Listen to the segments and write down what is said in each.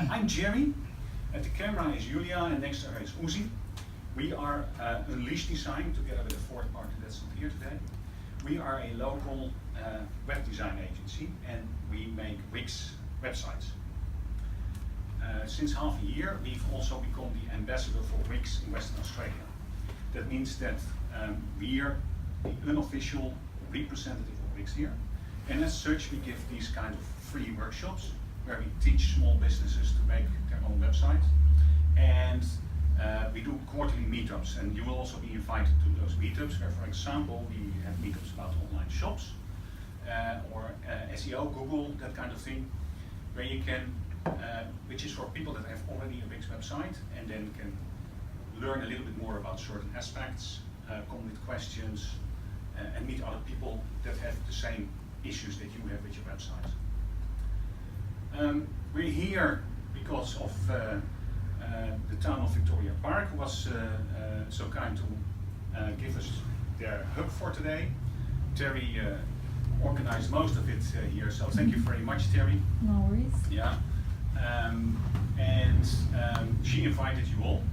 I'm Jerry. At the camera is Julia, and next to her is Uzi. We are Unleash Design together with the Perth March that's not here today. We are a local web design agency, and we make Wix websites. Since half a year, we've also become the ambassador for Wix in Western Australia. That means that we are the unofficial representative of Wix here. And as such, we give these kind of free workshops where we teach small businesses to make their own website. And we do quarterly meetups, and you will also be invited to those meetups where, for example, we have meetups about online shops or SEO, Google, that kind of thing, where you can, which is for people that have already a Wix website and then can learn a little bit more about certain aspects, come with questions, and meet other people that have the same issues that you have with your website. We're here because of the town of Victoria Park, who was so kind to give us their hub for today. Terry organized most of it here, so thank you very much, Terry. No worries. Yeah, she invited you all,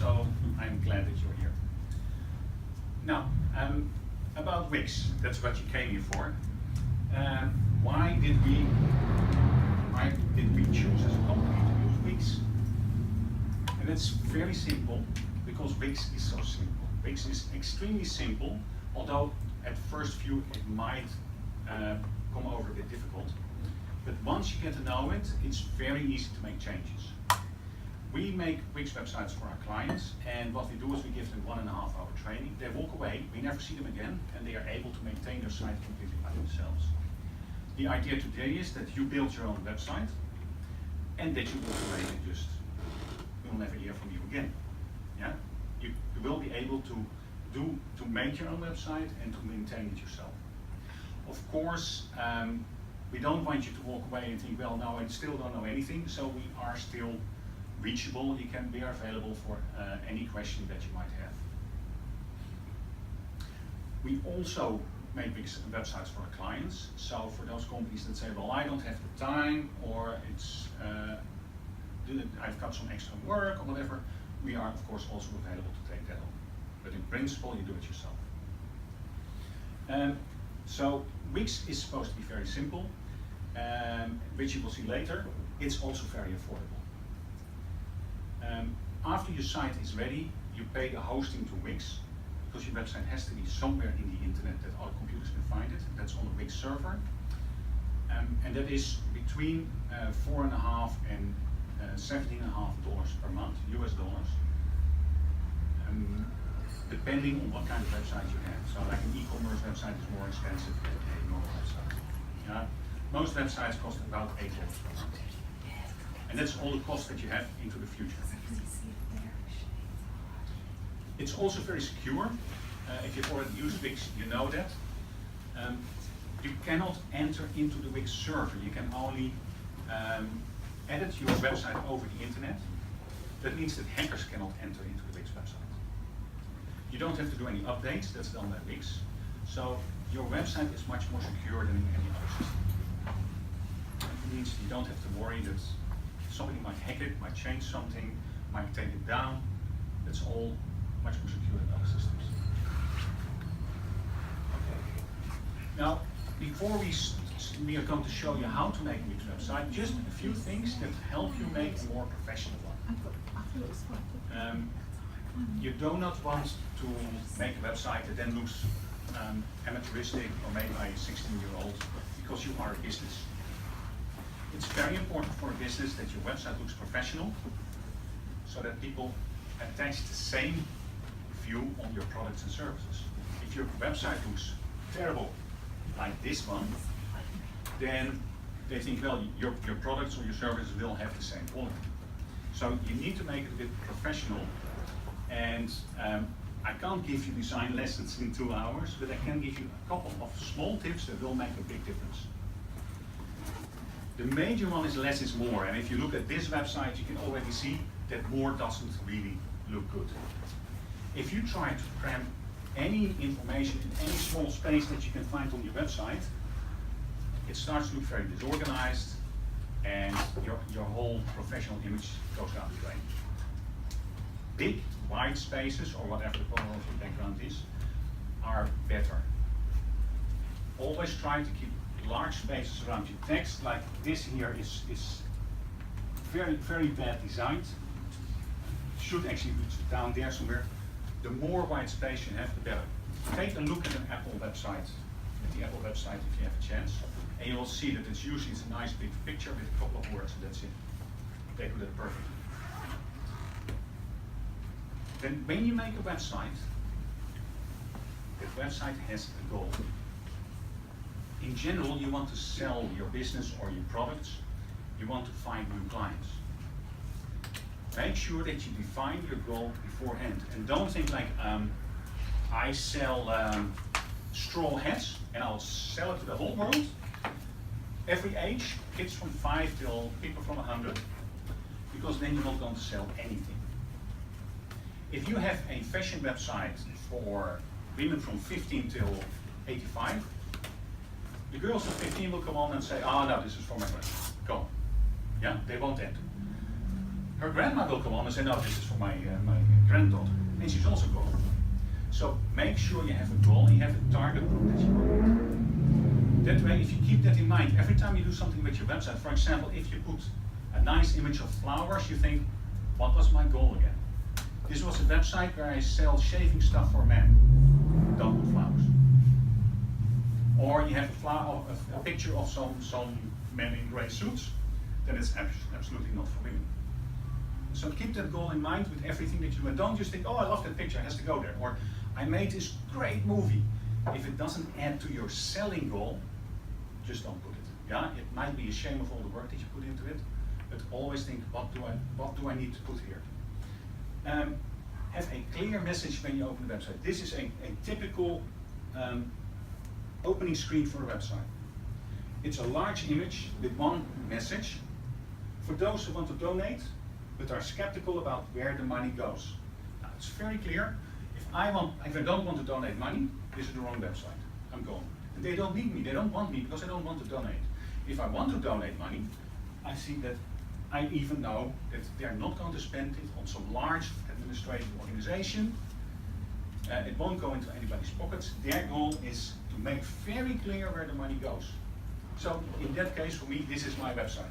so I'm glad that you're here. Now, about Wix, that's what you came here for. Why did we choose as a company to use Wix? And it's very simple, because Wix is so simple. Wix is extremely simple, although at first view it might come over a bit difficult. But once you get to know it, it's very easy to make changes. We make Wix websites for our clients, and what we do is we give them 1.5 hour training. They walk away, we never see them again, and they are able to maintain their site completely by themselves. The idea today is that you build your own website, and that you walk away and just, we'll never hear from you again. Yeah? You will be able to make your own website and to maintain it yourself. Of course, we don't want you to walk away and think, well, no, I still don't know anything, so we are still reachable. We are available for any question that you might have. We also make websites for our clients. So for those companies that say, well, I don't have the time, or it's I've got some extra work or whatever, we are of course also available to take that on. But in principle, you do it yourself. So Wix is supposed to be very simple, which you will see later. It's also very affordable. After your site is ready, you pay the hosting to Wix, because your website has to be somewhere in the internet that other computers can find it. That's on the Wix server. And that is between $4.5 and $17.5 per month, US dollars, depending on what kind of website you have. So like an e-commerce website is more expensive than a normal website. Yeah? Most websites cost about $8 per month. And that's all the costs that you have into the future. It's also very secure. If you've already used Wix, you know that. You cannot enter into the Wix server. You can only edit your website over the internet. That means that hackers cannot enter into the Wix website. You don't have to do any updates, that's done by Wix. So your website is much more secure than in any other system. It means you don't have to worry that somebody might hack it, might change something, might take it down. That's all much more secure than other systems. Okay. Now, before we are going to show you how to make a Wix website, just a few things that help you make a more professional one. You do not want to make a website that then looks amateuristic or made by a 16-year-old, because you are a business. It's very important for a business that your website looks professional, so that people attach the same view on your products and services. If your website looks terrible, like this one, then they think, well, your products or your services will have the same quality. So you need to make it a bit professional, and I can't give you design lessons in 2 hours, but I can give you a couple of small tips that will make a big difference. The major one is less is more, and if you look at this website, you can already see that more doesn't really look good. If you try to cram any information in any small space that you can find on your website, it starts to look very disorganized, and your whole professional image goes down the drain. Big white spaces, or whatever the color of your background is, are better. Always try to keep large spaces around your text. Like this here is very, very bad designed. Should actually be down there somewhere. The more white space you have, the better. Take a look at an Apple website, at the Apple website if you have a chance, and you will see that it's usually a nice big picture with a couple of words, and that's it. They do that perfectly. Then when you make a website, that website has a goal. In general, you want to sell your business or your products. You want to find new clients. Make sure that you define your goal beforehand. And don't think like, I sell straw hats and I'll sell it to the whole world. Every age, kids from 5 till people from 100, because then you're not going to sell anything. If you have a fashion website for women from 15 till 85, the girls of 15 will come on and say, oh no, this is for my grandma. Go. Yeah, they won't enter. Her grandma will come on and say, no, this is for my granddaughter. And she's also gone. So make sure you have a goal and you have a target group that you want. That way, if you keep that in mind, every time you do something with your website, for example, if you put a nice image of flowers, you think, what was my goal again? This was a website where I sell shaving stuff for men. Don't put flowers. Or you have a picture of some men in grey suits, then it's absolutely not for women. So keep that goal in mind with everything that you do. And don't just think, oh, I love that picture, it has to go there. Or I made this great movie. If it doesn't add to your selling goal, just don't put it. Yeah, it might be a shame of all the work that you put into it, but always think, what do I need to put here? Have a clear message when you open the website. This is a typical opening screen for a website. It's a large image with one message for those who want to donate but are skeptical about where the money goes. Now, it's very clear. If I don't want to donate money, this is the wrong website. I'm gone. And they don't need me. They don't want me because I don't want to donate. If I want to donate money, I see that I even know that they're not going to spend it on some large administrative organization. It won't go into anybody's pockets. Their goal is to make very clear where the money goes. So in that case, for me, this is my website.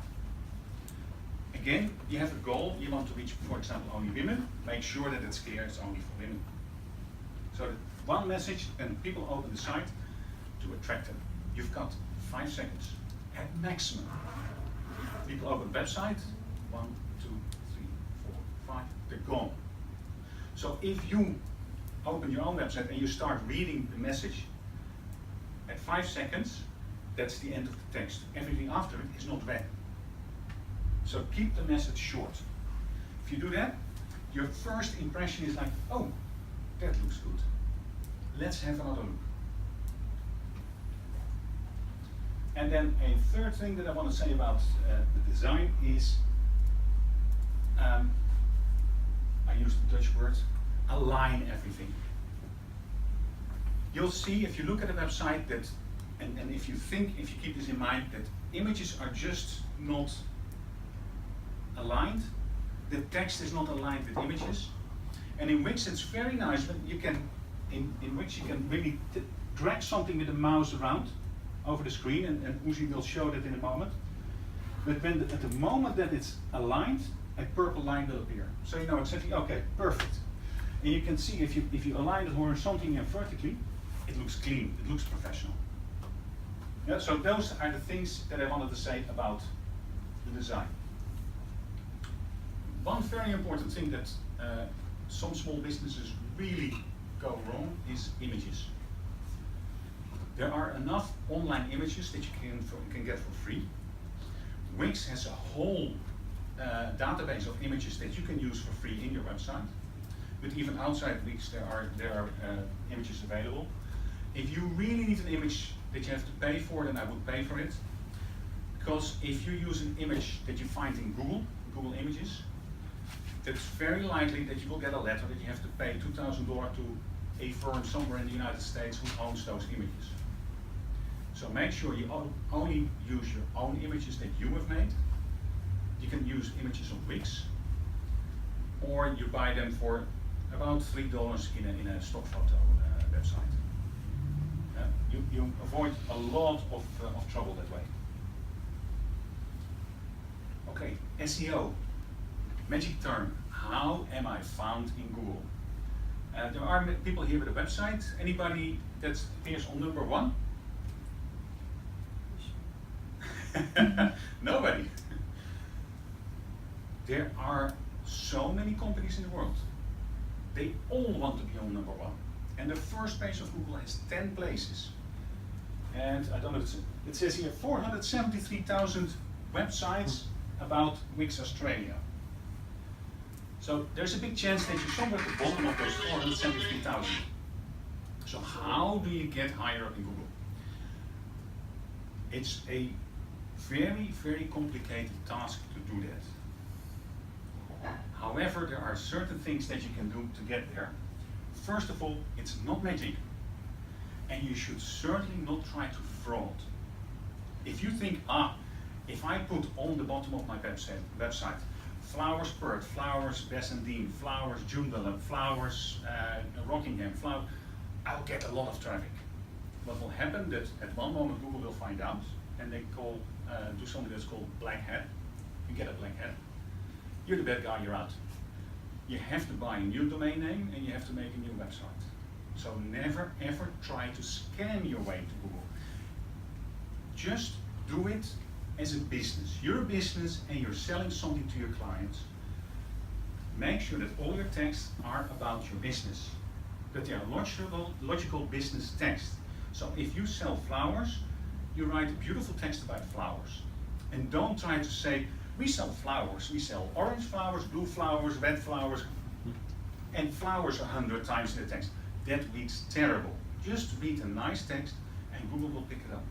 Again, you have a goal. You want to reach, for example, only women. Make sure that it's clear it's only for women. So that one message, and people open the site to attract them. You've got 5 seconds at maximum. People open the website, 1, 2, 3, 4, 5, they're gone. So if you open your own website and you start reading the message at 5 seconds, that's the end of the text. Everything after it is not read. So keep the message short. If you do that, your first impression is like, oh, that looks good. Let's have another look. And then a third thing that I want to say about the design is, I use the Dutch word, align everything. You'll see if you look at a website that, and if you keep this in mind, that images are just not aligned, the text is not aligned with images, and in which it's very nice when you can, in which you can really drag something with the mouse around over the screen, and Uzi will show that in a moment. But when at the moment that it's aligned, a purple line will appear. So you know exactly, okay, perfect. And you can see if you align it horizontally and vertically, it looks clean, it looks professional. Yeah, so those are the things that I wanted to say about the design. One very important thing that some small businesses really go wrong is images. There are enough online images that you can get for free. Wix has a whole database of images that you can use for free in your website. But even outside Wix, there are images available. If you really need an image that you have to pay for, then I would pay for it. Because if you use an image that you find in Google Images, it's very likely that you will get a letter that you have to pay $2,000 to a firm somewhere in the United States who owns those images. So make sure you only use your own images that you have made, You can use images of wigs, or you buy them for about $3 in a stock photo website. You avoid a lot of trouble that way. Okay, SEO, magic term. How am I found in Google? There are people here with a website. Anybody that appears on number 1? Nobody. There are so many companies in the world. They all want to be on number 1. And the first page of Google has 10 places. And I don't know, it says here 473,000 websites about Wix Australia. So there's a big chance that you're somewhere at the bottom of those 473,000. So how do you get higher up in Google? It's a very, very complicated task to do that. However, there are certain things that you can do to get there. First of all, it's not magic. And you should certainly not try to fraud. If you think, if I put on the bottom of my website, flowers Perth, flowers Bassendean, flowers Joondalup, flowers Rockingham, I'll get a lot of traffic. What will happen that at one moment Google will find out, and they do something that's called black hat. You get a black hat. You're the bad guy, you're out. You have to buy a new domain name and you have to make a new website. So never ever try to scam your way to Google. Just do it as a business. You're a business and you're selling something to your clients. Make sure that all your texts are about your business, that they are logical business text. So if you sell flowers, you write a beautiful text about flowers. And don't try to say, we sell flowers, we sell orange flowers, blue flowers, red flowers, and flowers 100 times in the text. That reads terrible. Just read a nice text and Google will pick it up.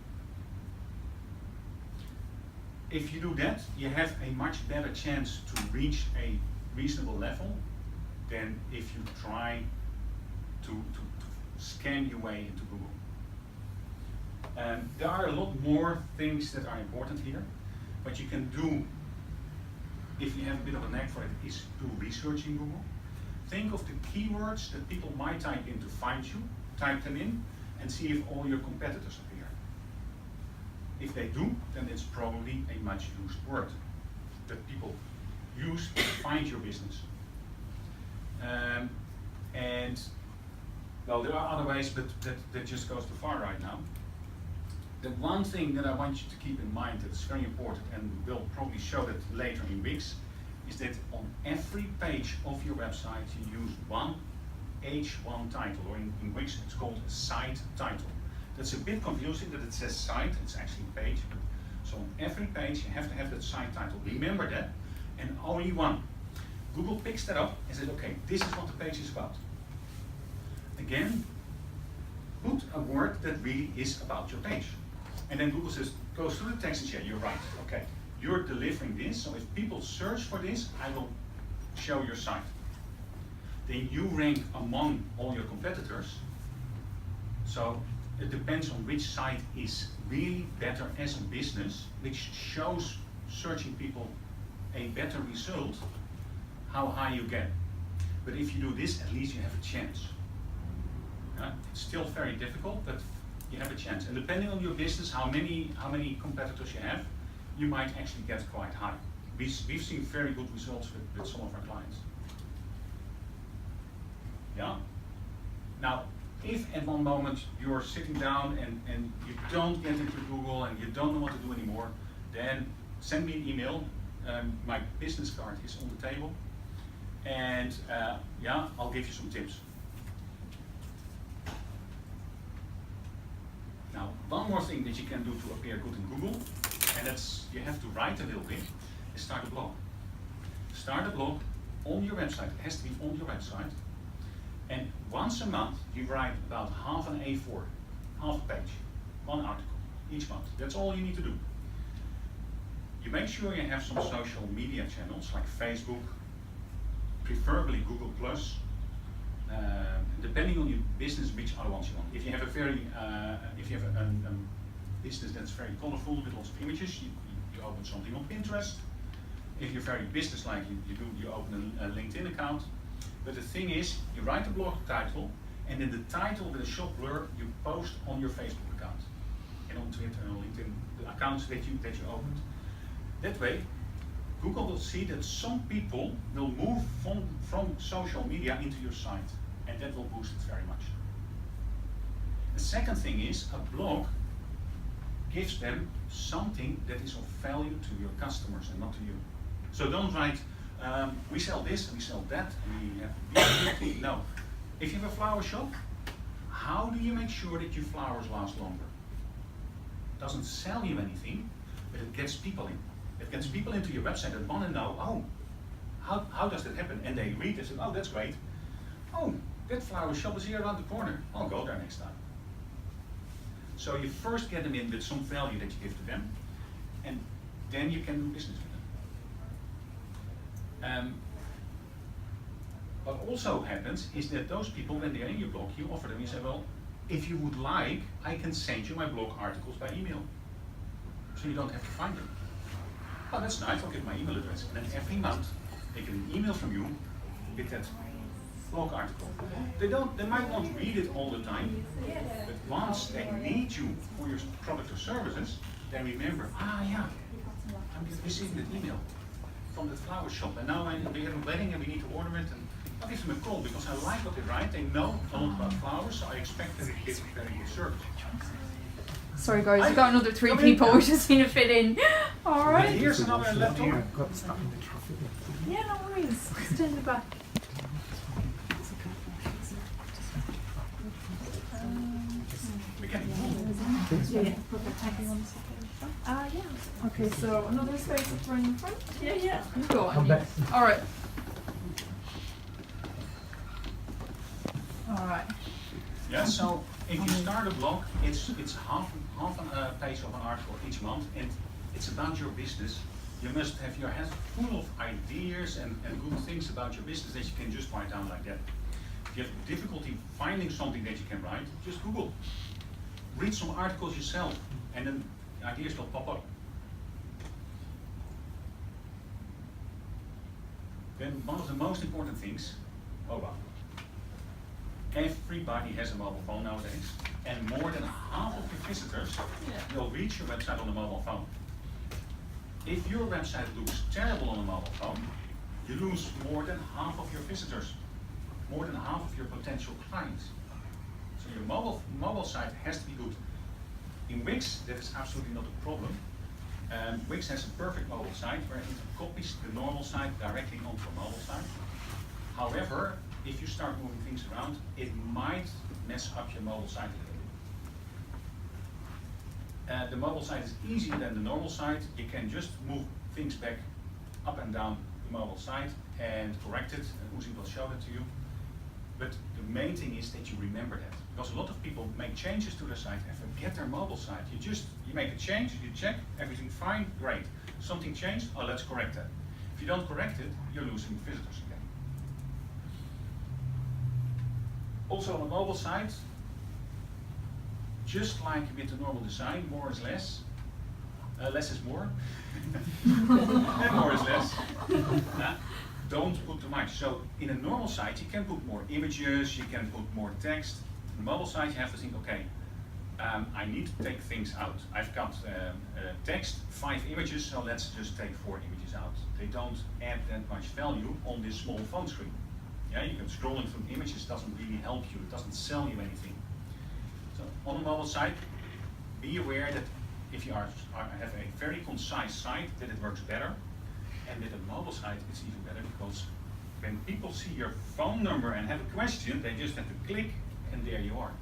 If you do that, you have a much better chance to reach a reasonable level than if you try to scam your way into Google. There are a lot more things that are important here. What you can do, if you have a bit of a knack for it, is do research in Google. Think of the keywords that people might type in to find you, type them in, and see if all your competitors appear. If they do, then it's probably a much used word that people use to find your business. And well, there are other ways, but that just goes too far right now. The one thing that I want you to keep in mind that is very important, and we'll probably show that later in Wix, is that on every page of your website you use one H1 title, or in Wix it's called a site title. That's a bit confusing that it says site, it's actually page. So on every page you have to have that site title. Remember that, and only one. Google picks that up and says, okay, this is what the page is about. Again, put a word that really is about your page. And then Google goes through the text and says, yeah, you're right, okay. You're delivering this, so if people search for this, I will show your site. Then you rank among all your competitors. So it depends on which site is really better as a business, which shows searching people a better result, how high you get. But if you do this, at least you have a chance. It's still very difficult, but you have a chance. And depending on your business, how many competitors you have, you might actually get quite high. We've seen very good results with some of our clients. Yeah. Now, if at one moment you're sitting down and you don't get into Google and you don't know what to do anymore, then send me an email. My business card is on the table. And yeah, I'll give you some tips. Now, one more thing that you can do to appear good in Google, and that's, you have to write a little bit, is start a blog. Start a blog on your website. It has to be on your website. And once a month, you write about half an A4, half a page, one article each month. That's all you need to do. You make sure you have some social media channels like Facebook, preferably Google+, depending on your business, which other ones you want. If you have a business that's very colorful with lots of images, you open something on Pinterest. If you're very business-like, you open a LinkedIn account. But the thing is, you write a blog title, and in the title with a short blurb, you post on your Facebook account, and on Twitter and on LinkedIn, the accounts that you opened. That way, Google will see that some people will move from social media into your site, and that will boost it very much. The second thing is, a blog gives them something that is of value to your customers and not to you. So don't write, we sell this, we sell that, we have beauty. No. If you have a flower shop, how do you make sure that your flowers last longer? It doesn't sell you anything, but it gets people in. It gets people into your website that want to know, oh, how does that happen? And they read this and, oh, that's great. Oh, that flower shop is here around the corner. I'll go there next time. So you first get them in with some value that you give to them, and then you can do business with them. What also happens is that those people, when they're in your blog, you offer them, you say, well, if you would like, I can send you my blog articles by email. So you don't have to find them. Oh, that's nice, I'll give my email address. And then every month, they get an email from you with that blog article. They might not read it all the time, but once they need you for your product or services, they remember, yeah, I'm receiving an email from the flower shop, and now we have a wedding and we need to order it, and I'll give them a call because I like what they write. They know a lot about flowers, so I expect them to give very good service. Sorry guys, we've got another 3 people, we just need to fit in. Alright. Here's another laptop. Yeah, no worries. Stand in the back. Yeah. Okay, so another space up right in front? Yeah. You go on. Alright. Alright. Yeah, so if you start a blog, it's half a page of an article each month, and it's about your business. You must have your head full of ideas and good things about your business that you can just write down like that. If you have difficulty finding something that you can write, just Google. Read some articles yourself, and then ideas will pop up. Then one of the most important things, mobile. Everybody has a mobile phone nowadays, and more than half of your visitors will reach your website on a mobile phone. If your website looks terrible on a mobile phone, you lose more than half of your visitors, more than half of your potential clients. So your mobile site has to be good. In Wix, that is absolutely not a problem. Wix has a perfect mobile site where it copies the normal site directly onto a mobile site. However, if you start moving things around, it might mess up your mobile site a little bit. The mobile site is easier than the normal site. You can just move things back up and down the mobile site and correct it, and Uzi will show that to you. But the main thing is that you remember that, because a lot of people make changes to their site and forget their mobile site. You make a change, you check, everything fine, great. Something changed, oh, let's correct that. If you don't correct it, you're losing visitors again. Also on a mobile site, just like with the normal design, more is less. Less is more. And more is less. Don't put too much. So in a normal site, you can put more images, you can put more text. On a mobile site, you have to think, okay, I need to take things out. I've got text, 5 images, so let's just take 4 images out. They don't add that much value on this small phone screen. Yeah, you can scrolling through images doesn't really help you. It doesn't sell you anything. So on a mobile site, be aware that if you have a very concise site, that it works better. And with a mobile site, it's even better because when people see your phone number and have a question, they just have to click, and there you are.